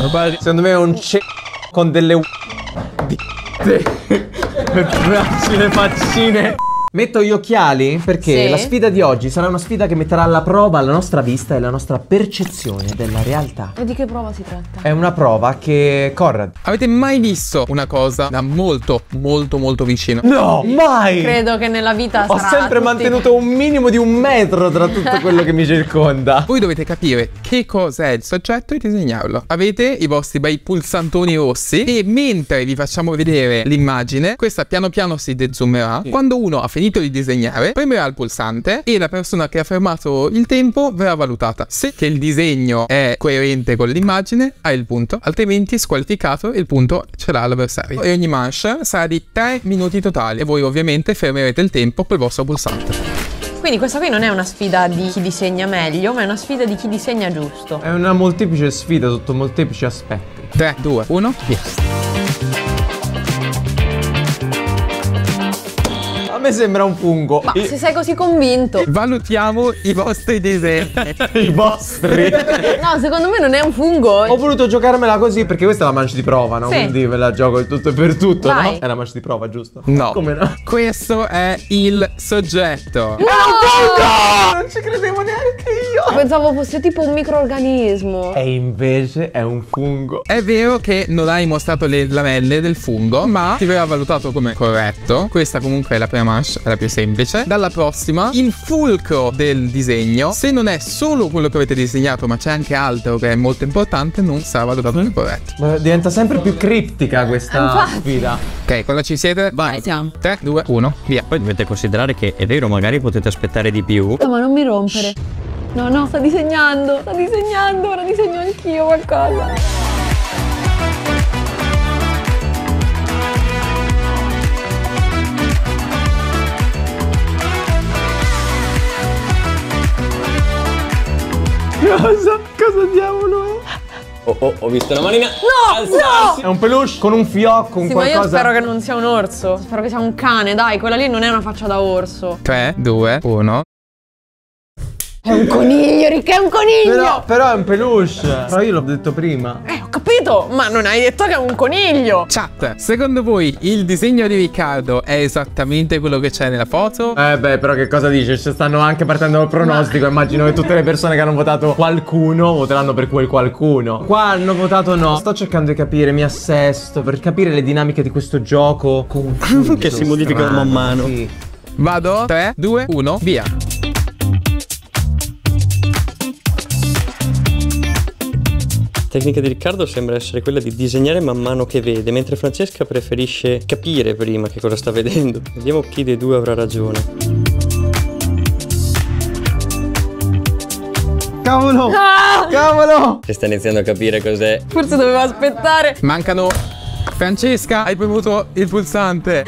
Secondo me è un con delle braccine faccine. Metto gli occhiali perché la sfida di oggi sarà una sfida che metterà alla prova la nostra vista e la nostra percezione della realtà. E di che prova si tratta? È una prova che Conrad. Avete mai visto una cosa da molto vicino? No, mai! Credo che nella vita ho sempre mantenuto un minimo di 1 metro tra tutto quello che mi circonda. Voi dovete capire che cosa è il soggetto e disegnarlo. Avete i vostri bei pulsantoni rossi e mentre vi facciamo vedere l'immagine, questa piano piano si dezoomerà. Quando uno ha finito di disegnare, premerà il pulsante e la persona che ha fermato il tempo verrà valutata. Se che il disegno è coerente con l'immagine, ha il punto, altrimenti squalificato il punto ce l'ha l'avversario. E ogni manche sarà di 3 minuti totali e voi ovviamente fermerete il tempo col vostro pulsante. Quindi questa qui non è una sfida di chi disegna meglio, ma è una sfida di chi disegna giusto. È una molteplice sfida sotto molteplici aspetti. 3, 2, 1, via. A me sembra un fungo. Ma se sei così convinto. Valutiamo i vostri disegni. I vostri. No, secondo me non è un fungo. Ho voluto giocarmela così perché questa è la manche di prova, no? Sì. Quindi ve la gioco il tutto e per tutto, Vai. no? È la manche di prova, giusto? No. Come no? Questo è il soggetto. Non ci credevo neanche io. Pensavo fosse tipo un microorganismo. E invece è un fungo. È vero che non hai mostrato le lamelle del fungo, ma ti verrà valutato come corretto. Questa comunque è la prima manche, è la più semplice. Dalla prossima, il fulcro del disegno, se non è solo quello che avete disegnato, ma c'è anche altro che è molto importante, non sarà valutato come corretto. Ma diventa sempre più criptica questa Infatti. sfida. Ok, quando ci siete, vai. Siamo. 3, 2, 1, via. Poi dovete considerare che è vero, magari potete aspettare di più. No, ma non mi rompere. No, sta disegnando, ora disegno anch'io qualcosa. Cosa diavolo è? Ho visto la manina. No! È un peluche con un fiocco, un Sì, ma qualcosa. io spero che non sia un orso. Spero che sia un cane, dai, quella lì non è una faccia da orso. 3, 2, 1. È un coniglio, Ricca, è un coniglio! Però è un peluche. Però io l'ho detto prima. Ho capito, ma non hai detto che è un coniglio! Chat, secondo voi il disegno di Riccardo è esattamente quello che c'è nella foto? Beh, però che cosa dici? Ci stanno anche partendo dal pronostico. Immagino che tutte le persone che hanno votato qualcuno voteranno per quel qualcuno. Qua hanno votato no. Sto cercando di capire, mi assesto per capire le dinamiche di questo gioco confuso, Che si modificano man mano. Sì. Vado, 3, 2, 1, via. La tecnica di Riccardo sembra essere quella di disegnare man mano che vede, mentre Francesca preferisce capire prima che cosa sta vedendo. Vediamo chi dei due avrà ragione. Cavolo! Cavolo! Si sta iniziando a capire cos'è. Forse dovevo aspettare. Mancano. Francesca, hai premuto il pulsante.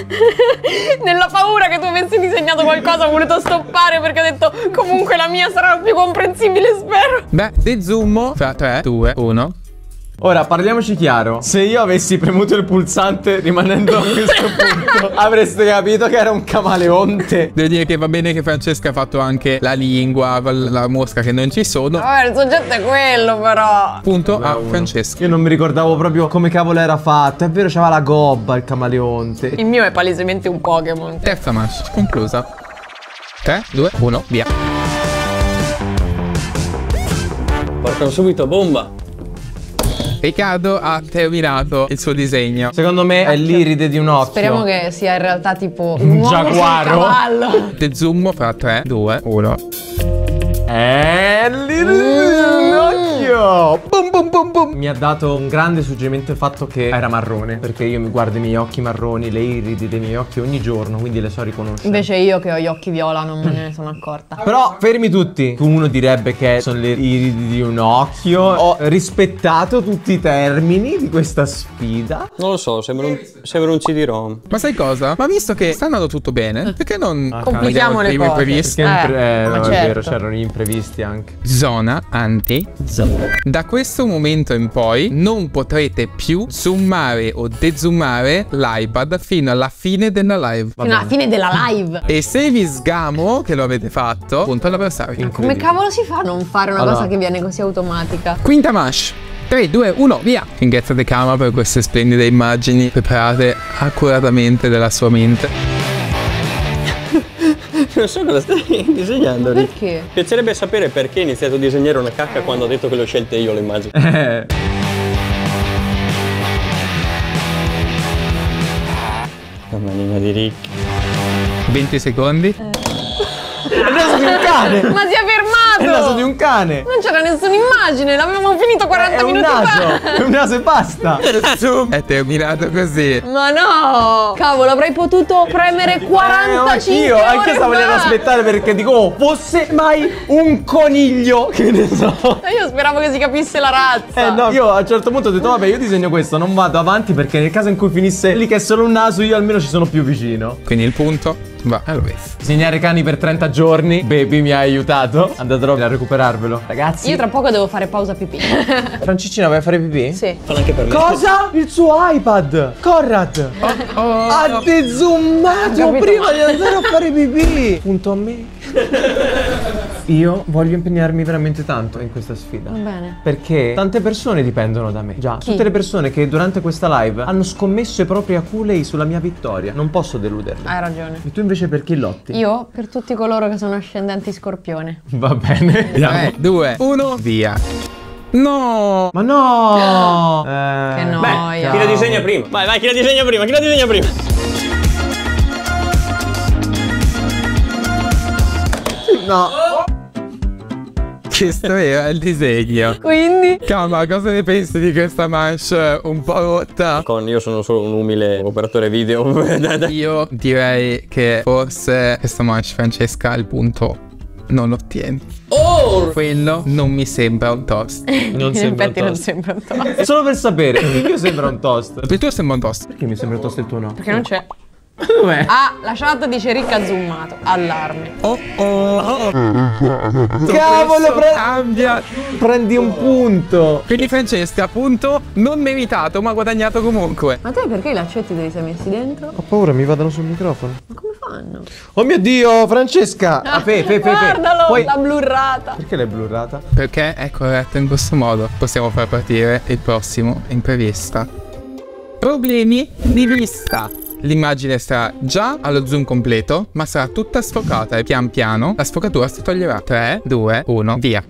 Nella paura che tu avessi disegnato qualcosa ho voluto stoppare perché ho detto comunque la mia sarà più comprensibile, spero. Beh, dezoomo fra 3, 2, 1. Ora parliamoci chiaro. Se io avessi premuto il pulsante rimanendo a questo punto avreste capito che era un camaleonte. Devo dire che va bene che Francesca ha fatto anche la lingua con la mosca che non ci sono. Vabbè, il soggetto è quello però. Punto a Francesca. Io non mi ricordavo proprio come cavolo era fatto. È vero, c'aveva la gobba il camaleonte. Il mio è palesemente un Pokémon. Terza manche, conclusa. 3, 2, 1, via. Portano subito a bomba. Riccardo ha terminato il suo disegno. Secondo me è l'iride di un occhio. Speriamo che sia in realtà tipo Un uomo sul giaguaro. cavallo. Dezoomo fra 3, 2, 1. È l'iride di un occhio. Bum bum bum bum. Mi ha dato un grande suggerimento il fatto che era marrone, perché io mi guardo i miei occhi marroni, le iridi dei miei occhi ogni giorno, quindi le so riconoscere. Invece io che ho gli occhi viola non me ne sono accorta. Però fermi tutti. Uno direbbe che sono le iridi di un occhio. Ho rispettato tutti i termini di questa sfida. Non lo so, sembra un CD-ROM. Ma sai cosa? Ma visto che sta andando tutto bene, perché non Complichiamo le prima cose. imprevisti? Perché ma no, certo. è vero, c'erano gli imprevisti anche. Zona anti-zona. Da questo momento in poi non potrete più zoomare o dezoomare l'iPad fino alla fine della live. Fino alla fine della live. E se vi sgamo che lo avete fatto, punto all'avversario. Come cavolo si fa a non fare una Allora. cosa che viene così automatica? Quinta manche. 3, 2, 1, via. Ringraziate Kama per queste splendide immagini preparate accuratamente dalla sua mente. Non so cosa stai disegnando. Perché? Piacerebbe sapere perché hai iniziato a disegnare una cacca quando ho detto che l'ho scelte io le immagini. La manina di Rick. 20 secondi. È il naso di un cane! Ma si è fermato! È il naso di un cane! Non c'era nessuna immagine, l'avevamo finito 40 È un minuti naso! fa! È un naso e basta! È terminato così. Ma no! Cavolo, avrei potuto premere 45 ore anche stavo lì ad fa. aspettare perché dico, oh, fosse mai un coniglio! Che ne so! Io speravo che si capisse la razza. No, io a un certo punto ho detto, vabbè, io disegno questo, non vado avanti perché nel caso in cui finisse lì che è solo un naso, io almeno ci sono più vicino. Quindi il punto va a lui. Disegnare cani per 30 giorni, Baby mi ha aiutato. Andatelo a recuperarvelo. Ragazzi, Io tra poco devo fare pausa pipì. Francicina, vai a fare pipì? Sì. Fanno anche per me. Cosa? Il suo iPad! Conrad! Ha dezoomato capito. prima di andare a fare pipì! Punto a me. Io voglio impegnarmi veramente tanto in questa sfida. Va bene. Perché tante persone dipendono da me. Già, tutte le persone che durante questa live hanno scommesso i propri aculei sulla mia vittoria. Non posso deluderle. Hai ragione. E tu invece per chi lotti? Io per tutti coloro che sono ascendenti Scorpione. Va bene. 3, 2, 1, via. No! Ma no! Che Beh, noia. chi la disegna prima? Vai, chi la disegna prima? Chi la disegna prima? No. Questo era il disegno. Quindi? Kama, cosa ne pensi di questa manche un po' rotta? Io sono solo un umile operatore video. Io direi che forse questa manche, Francesca, il punto non lo ottieni. Quello non mi sembra un toast. Non In sembra un effetti non toast. sembra un toast. È solo per sapere. Io sembra un toast. Il tuo sembra un toast. Perché mi sembra un toast e il tuo no? Perché non c'è. Dov'è? Ah, la chat dice Ricca zoomato. Allarme. Cavolo, Cambia. prendi un punto. Quindi Francesca, punto non meritato, ma guadagnato comunque. Ma te perché i laccetti te li sei messi dentro? Ho paura, mi vadano sul microfono. Ma come fanno? Oh mio Dio, Francesca! Guardalo, Poi... la blurrata. Perché l'hai blurrata? Perché è corretto in questo modo. Possiamo far partire il prossimo imprevista. Problemi di vista. L'immagine sarà già allo zoom completo, ma sarà tutta sfocata e pian piano la sfocatura si toglierà. 3, 2, 1, via.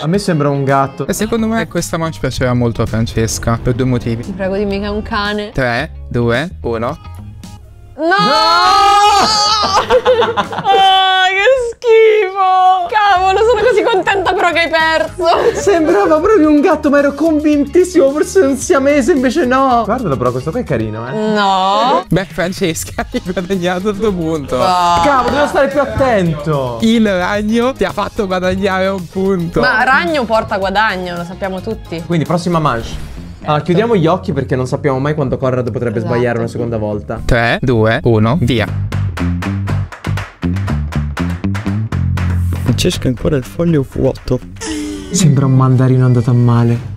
A me sembra un gatto. E secondo me questa manche piacerà molto a Francesca, per due motivi. Ti prego dimmi che è un cane. 3, 2, 1. No! Ah, che schifo! Cavolo, sono così contenta però che hai perso. Sembrava proprio un gatto, ma ero convintissimo. Forse un siamese, invece no. Guardalo però, questo qua è carino, No. Beh, Francesca, hai guadagnato il tuo punto. Cavolo, devo stare più attento. Il ragno ti ha fatto guadagnare un punto. Ma ragno porta guadagno, lo sappiamo tutti. Quindi, prossima manche. Ah, chiudiamo gli occhi perché non sappiamo mai quando Conrad potrebbe Esatto. sbagliare una seconda volta. 3, 2, 1, via. Francesca ancora il foglio vuoto. Sembra un mandarino andato a male.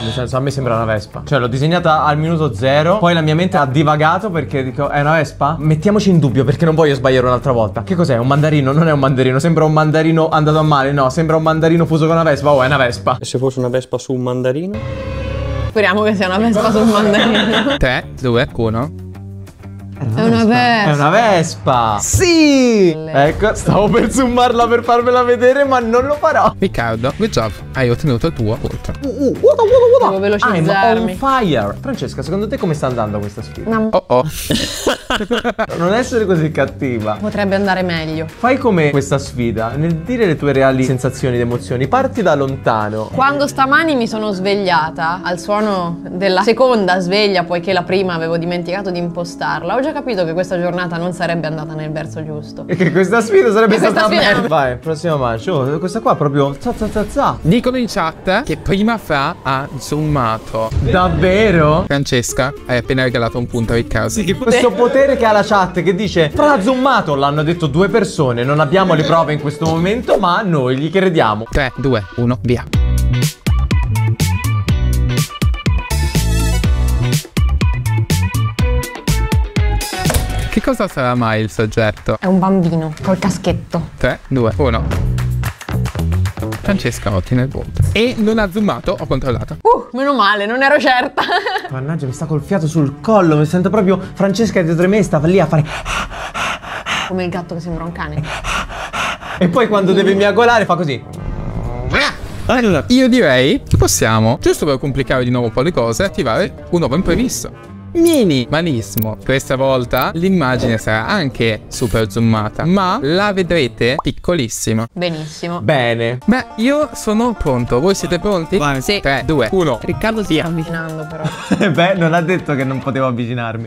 Nel senso, a me sembra una vespa. Cioè, l'ho disegnata al minuto 0. Poi la mia mente ha divagato perché dico, è una vespa? Mettiamoci in dubbio perché non voglio sbagliare un'altra volta. Che cos'è? Un mandarino? Non è un mandarino. Sembra un mandarino andato a male. No, sembra un mandarino fuso con una vespa. Oh, è una vespa. E se fosse una vespa su un mandarino? Speriamo che sia una vespa sul mandarino. 3, 2, 1. È una vespa. È una vespa. Sì. Ecco, stavo per zoomarla per farvela vedere, ma non lo farò. Riccardo, good job. Hai ottenuto il tuo punto. Devo velocizzarmi. I'm on fire. Francesca, secondo te come sta andando questa sfida? No, Oh oh. Non essere così cattiva. potrebbe andare meglio. Fai come questa sfida. Nel dire le tue reali sensazioni ed emozioni, parti da lontano. Quando stamani mi sono svegliata al suono della seconda sveglia, poiché la prima avevo dimenticato di impostarla, ho già capito che questa giornata non sarebbe andata nel verso giusto. E che questa sfida sarebbe E questa stata una sfida- merda. Vai, prossima manche. Oh, questa qua proprio za za za za. Dicono in chat che prima Fra ha zoomato. Davvero? Francesca, hai appena regalato un punto a Riccardo. Questo potere che ha la chat che dice Fra zoomato, l'hanno detto 2 persone. Non abbiamo le prove in questo momento, ma noi gli crediamo. 3, 2, 1, via. Cosa sarà mai il soggetto? È un bambino col caschetto. 3, 2, 1. Francesca ottiene il punto. E non ha zoomato, ho controllato. Meno male, non ero certa. Mannaggia, mi sta col fiato sul collo. Mi sento proprio Francesca dietro di me, stava lì a fare. Come il gatto che sembra un cane. E poi quando deve miagolare fa così. Allora, io direi che possiamo, giusto per complicare di nuovo un po' le cose, attivare un nuovo imprevisto. Minimalismo. Questa volta l'immagine sarà anche super zoomata, ma la vedrete piccolissima. Benissimo. Bene. Beh, io sono pronto. Voi siete pronti? Vai. Sì. 3, 2, 1. Riccardo si sta Avvicinando però. Beh, non ha detto che non potevo avvicinarmi.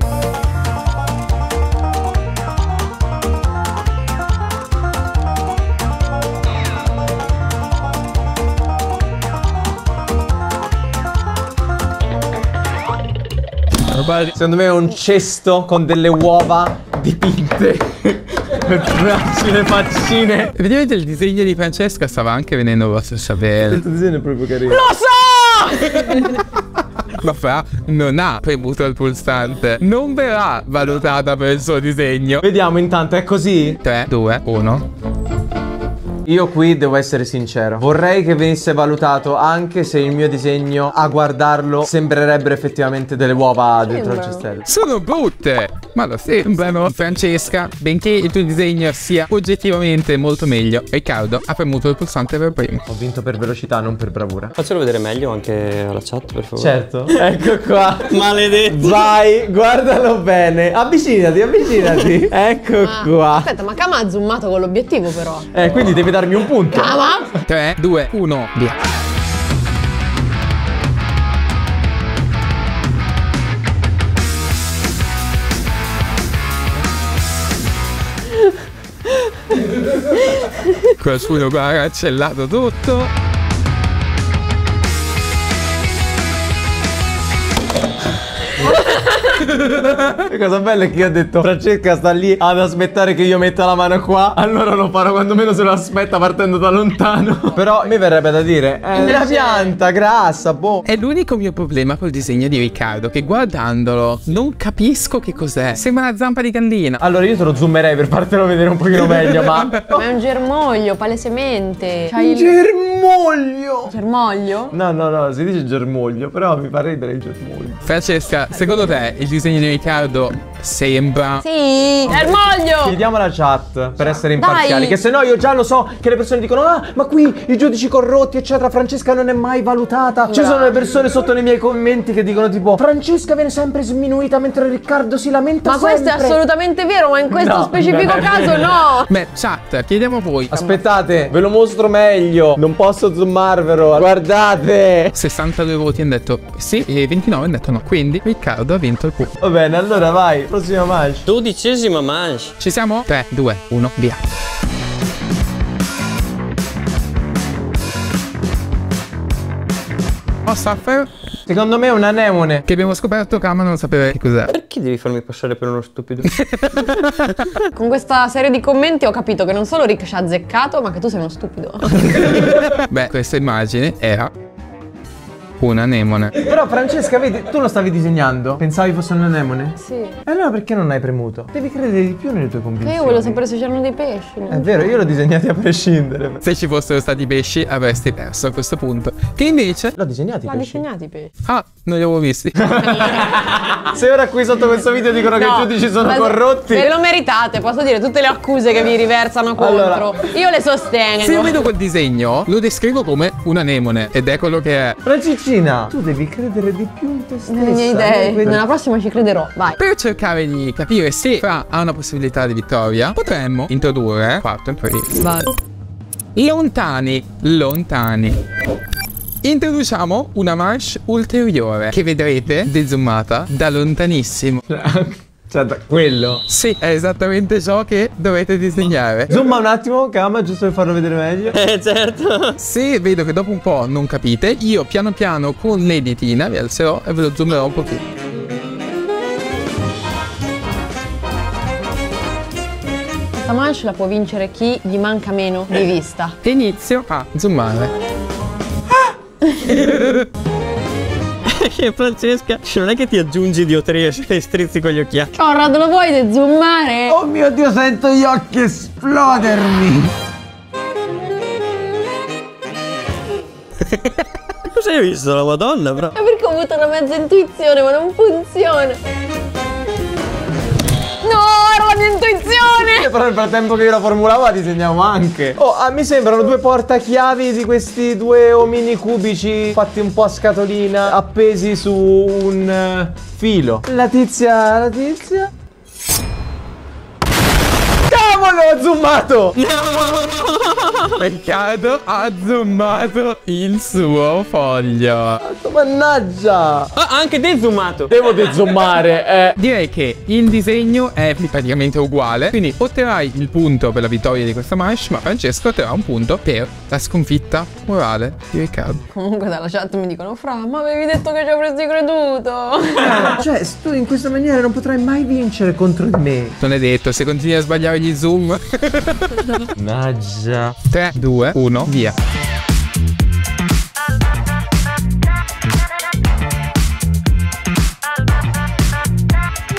Secondo me è un cesto con delle uova dipinte per le faccine. Vedete il disegno di Francesca stava anche venendo lo stesso bene. Questo disegno è proprio carino. Lo so! Ma Fra non ha premuto il pulsante. Non verrà valutata per il suo disegno. Vediamo intanto, è così? 3, 2, 1. Io qui devo essere sincero. Vorrei che venisse valutato anche se il mio disegno, a guardarlo, sembrerebbero effettivamente delle uova dentro il cestello. Sono brutte, ma lo sembrano. Francesca, benché il tuo disegno sia oggettivamente molto meglio, Riccardo ha premuto il pulsante per primo. Ho vinto per velocità, non per bravura. Faccelo vedere meglio anche alla chat, per favore. Certo. Ecco qua. Maledetto. Vai, guardalo bene. Avvicinati, avvicinati. Ecco qua. Aspetta, ma Kama ha zoomato con l'obiettivo però. Quindi devi darmi un punto. Kama? 3, 2, 1, via. Qualcuno qua ha cancellato tutto. La cosa bella è che io ho detto Francesca sta lì ad aspettare che io metta la mano qua. Allora lo farò quando meno se lo aspetta, partendo da lontano. Però mi verrebbe da dire è una pianta grassa, boh. È l'unico mio problema col disegno di Riccardo, che guardandolo non capisco che cos'è. Sembra una zampa di gallina. Allora io te lo zoomerei per fartelo vedere un pochino meglio. Ma Ma è un germoglio, palesemente. C'hai il germoglio. germoglio? No, si dice germoglio, però mi fa ridere il germoglio. Francesca, secondo te il disegno di Riccardo sembra... Sì, germoglio! Chiediamo alla chat per essere imparziali. Dai. Che se no io già lo so che le persone dicono ah, ma qui i giudici corrotti eccetera, Francesca non è mai valutata. Ci sono le persone sotto nei miei commenti che dicono tipo Francesca viene sempre sminuita mentre Riccardo si lamenta Ma sempre. questo è assolutamente vero, ma in questo No, specifico non è caso vero. no! Beh, chat, chiediamo a voi. Aspettate, ve lo mostro meglio. Non posso zoomarvelo. Guardate. 62 voti hanno detto sì e 29 hanno detto no. Quindi Riccardo ha vinto il punto. Va bene, allora vai. Prossima manche. 12ª manche. Ci siamo? 3, 2, 1, via. Oh, Suffer, Secondo me è un anemone. che abbiamo scoperto Kama non sapeva che cos'è. Perché devi farmi passare per uno stupido? Con questa serie di commenti ho capito che non solo Rick ci ha azzeccato, ma che tu sei uno stupido. Beh, questa immagine era un anemone. Però Francesca, vedi, tu lo stavi disegnando. Pensavi fosse un anemone? Sì. E allora perché non hai premuto? Devi credere di più nelle tue Che convinzioni. io voglio sapere se c'erano dei pesci. È vero, io l'ho disegnati a prescindere. Se ci fossero stati pesci avresti perso a questo punto. Che invece... L'ho disegnati i Ma pesci. disegnati i pesci. Ah, non li avevo visti. Se ora qui sotto questo video dicono che i giudici sono ma corrotti. ve lo meritate, posso dire tutte le accuse che vi riversano contro. Allora. Io le sostengo. Se io vedo quel disegno, lo descrivo come un anemone. Ed è quello che è. Francescina, tu devi credere di più in te stessa. Nelle mie idee. Quindi- Nella prossima ci crederò. Vai. Per cercare di capire se Fra ha una possibilità di vittoria, potremmo introdurre quarto imprevisto. Vai. Lontani, lontani. Introduciamo una manche ulteriore che vedrete dezoomata da lontanissimo. Cioè, da quello. Sì, è esattamente ciò che dovete disegnare. Zooma un attimo, Kama, giusto per farlo vedere meglio. Certo. Se vedo che dopo un po' non capite, io piano piano con l'editina vi alzerò e ve lo zoomerò un pochino. Questa manche la può vincere chi gli manca meno di vista. E inizio a zoomare. Che Francesca, non è che ti aggiungi diotrie e strizzi con gli occhiali. Conrad, lo vuoi dezoomare? Oh mio Dio, sento gli occhi esplodermi. Cosa hai visto la Madonna, bro? È perché ho avuto una mezza intuizione, ma non funziona. No, era la mia intuizione! Però nel frattempo che io la formulavo la disegnavo anche. Oh, mi sembrano due portachiavi di questi due omini cubici fatti un po' a scatolina, appesi su un filo. La tizia... Cavolo, ho zoomato! Peccato, ha zoomato il suo foglio. Mannaggia! Ah, anche dezoomato. Devo dezoomare, Direi che il disegno è praticamente uguale, quindi otterrai il punto per la vittoria di questa manche, ma Francesco otterrà un punto per la sconfitta morale di Riccardo. Comunque dalla chat mi dicono: Fra, ma avevi detto che ci avresti creduto. Cioè, tu in questa maniera non potrai mai vincere contro di me. Non è detto, se continui a sbagliare gli zoom. Mannaggia. 3, 2, 1, via.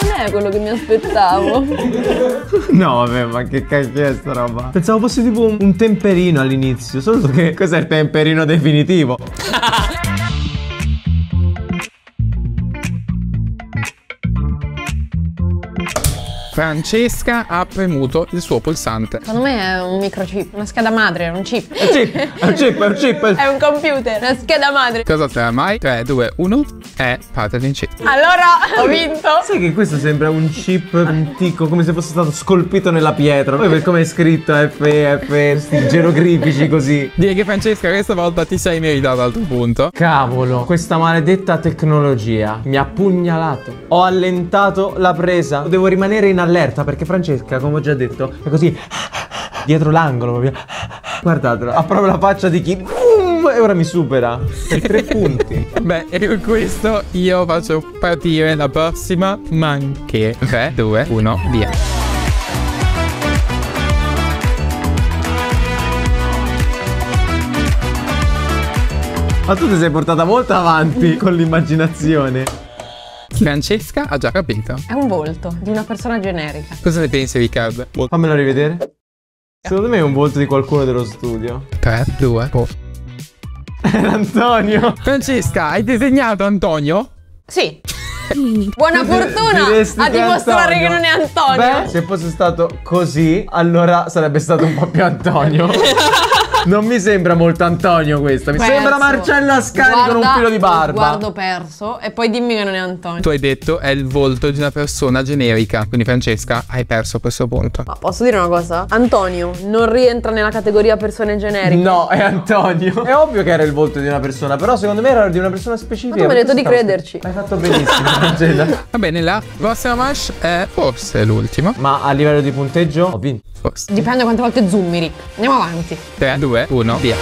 Non è quello che mi aspettavo. No, vabbè, ma che cacchio è sta roba? Pensavo fosse tipo un temperino all'inizio, solo che cos'è il temperino definitivo? Francesca ha premuto il suo pulsante. Secondo me è un microchip, una scheda madre, un chip. È un chip. È un computer, una scheda madre. Cosa otterrà mai? 3, 2, 1 e parte chip. Allora, ho vinto. Sai che questo sembra un chip antico, come se fosse stato scolpito nella pietra. Poi per come è scritto FF, questi geroglifici così. Direi che Francesca questa volta ti sei meritato al tuo punto. Cavolo, questa maledetta tecnologia mi ha pugnalato. Ho allentato la presa. Devo rimanere in allerta perché Francesca, come ho già detto, è così dietro l'angolo proprio. Guardatelo, ha proprio la faccia di chi e ora mi supera per 3 punti. Beh, e con questo io faccio partire la prossima manche. 3, 2, 1, via. Ma tu ti sei portata molto avanti con l'immaginazione. Francesca ha già capito. È un volto di una persona generica. Cosa ne pensi, Riccardo? Fammelo rivedere. Secondo me è un volto di qualcuno dello studio. 3, 2, 1. Era Antonio. Francesca, hai disegnato Antonio? Sì. Buona fortuna Diresti a che è dimostrare Antonio. che non è Antonio. Beh, se fosse stato così, allora sarebbe stato un po' più Antonio. Non mi sembra molto Antonio questo. Mi Perso. sembra Marcella Ascari con un Guarda, filo di barba. Guardo perso e poi dimmi che non è Antonio. Tu hai detto è il volto di una persona generica. Quindi Francesca, hai perso questo punto. Ma posso dire una cosa? Antonio non rientra nella categoria persone generiche. No, è Antonio. È ovvio che era il volto di una persona, però secondo me era di una persona specifica. Ma tu mi hai detto di Stavo- crederci. Hai fatto benissimo, Angela. Va bene, la prossima manche è forse l'ultima. Ma a livello di punteggio ho vinto. Forse. Dipende quante volte zoomi, Rick. Andiamo avanti. 3, 2, 1, via.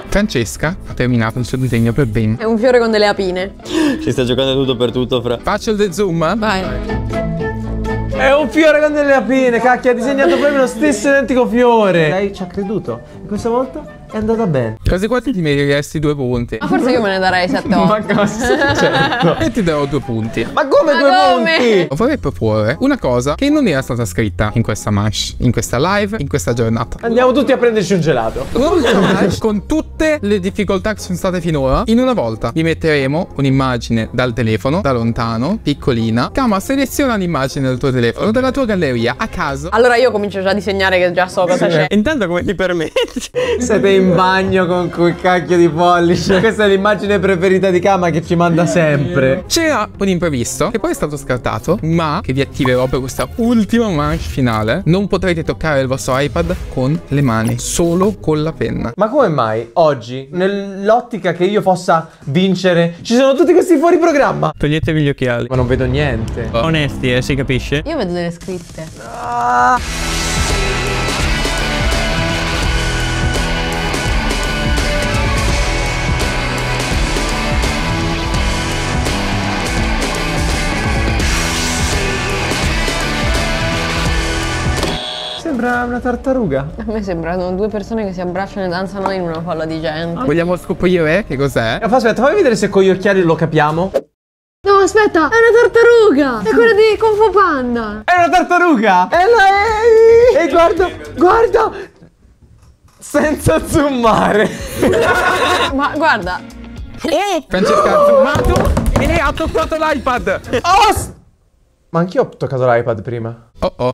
Francesca ha terminato il suo disegno per bene. È un fiore con delle apine. Si sta giocando tutto per tutto, Fra. Faccio il zoom? Vai. È un fiore con delle apine, cacchio, ha disegnato proprio lo stesso identico fiore. Lei ci ha creduto. E questa volta è andata bene. Quasi quasi ti meriteresti 2 punti. Ma forse io me ne darei 7 o 8. Ma cosa? Certo. E ti darò 2 punti. Ma come Ma 2 come? punti? Vorrei proporre una cosa che non era stata scritta in questa manche, in questa live, in questa giornata. Andiamo tutti a prenderci un gelato. Una manche con tutte le difficoltà che sono state finora. In una volta vi metteremo un'immagine dal telefono, da lontano, piccolina. Kama, seleziona l'immagine del tuo telefono, della tua galleria, a caso. Allora io comincio già a disegnare che già so cosa c'è. E intanto come ti permetti? Siete in bagno con quel cacchio di pollice. Questa è l'immagine preferita di Kama che ci manda sempre. C'era un imprevisto che poi è stato scartato, ma che vi attiverò per questa ultima manche finale. Non potrete toccare il vostro iPad con le mani, solo con la penna. Ma come mai oggi, nell'ottica che io possa vincere, ci sono tutti questi fuori programma? Toglietevi gli occhiali. Ma non vedo niente. Onesti, si capisce? Io vedo delle scritte. Ah. sembra una tartaruga. A me sembrano due persone che si abbracciano e danzano in una folla di gente. Vogliamo scoprire che cos'è? Aspetta, fammi vedere se con gli occhiali lo capiamo. No, aspetta, è una tartaruga! È quella di Kung Fu Panda! È una tartaruga! E guarda, guarda! Senza zoomare. Ma guarda, Francesca ha zoomato e ha toccato l'iPad. Ma anch'io ho toccato l'iPad prima. Oh oh.